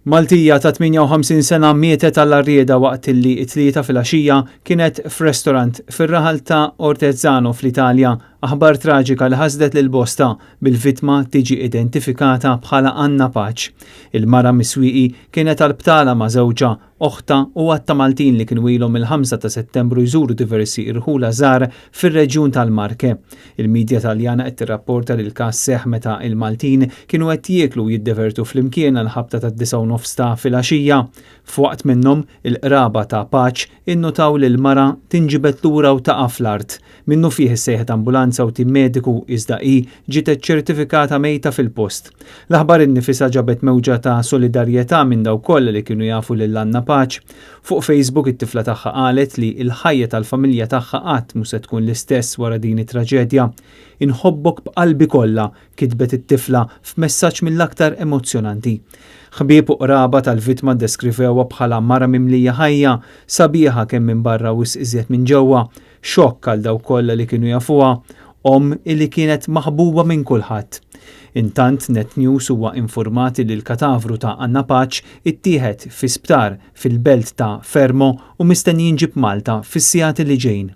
Maltija ta' 58 sena mietet għall-arrieda waqt li t-tlieta fil-għaxija kienet f'restorant fir-raħal ta' Ortezzano fl-Italja. Aħbar traġika li ħasdet lil bosta bil-vittma tiġi identifikata bħala Anna Paċ. Il-mara miswieqi kienet għall-btala ma' żewġa, oħta u għatta Maltin li kienu ilhom il-5 ta' Settembru jżuru diversi irħula żgħar fir-reġjun tal-Marke. Il-medja Taljana qed tirrapporta li l-każ seħħ meta il-Maltin kienu qed jieklu jiddevertu flimkien għall-ħabta tad-9 ta' filgħaxija. F'waqt minnhom il-qraba ta' Paċ innutaw li l-mara tinġibet lura u taqa' fl-art. Minnu fih is-sejħet ambulanza u tim mediku iżda hi ġiet ċertifikata mejta fil-post. L-aħbar innifisha ġabet mewġa ta' solidarjetà minn dawk kollha li kienu jafu lil Anna Paċ. Fuq Facebook it-tifla tagħha qalet li l-ħajja tal-familja tagħha qatt mhux se tkun l-istess wara din it-traġedja. Inħobbok b'qalbi kollha, kitbet it-tifla f'messaġġ mill-aktar emozzjonanti. Ħbieb u qraba tal-vittma deskrivewha bħala mara mimlija ħajja, sabiħa kemm minn barra u iżjed minn ġewwa, xokk għal dawk kollha li kienu jafuha, illi kienet maħbuba minn kulħadd. Intant Net News huwa infurmati li l-katavru ta' Anna Paċ ittieħed fi sptar fil-belt ta' Fermo u mistennin ġib Malta fis-sigħat li ġejjin.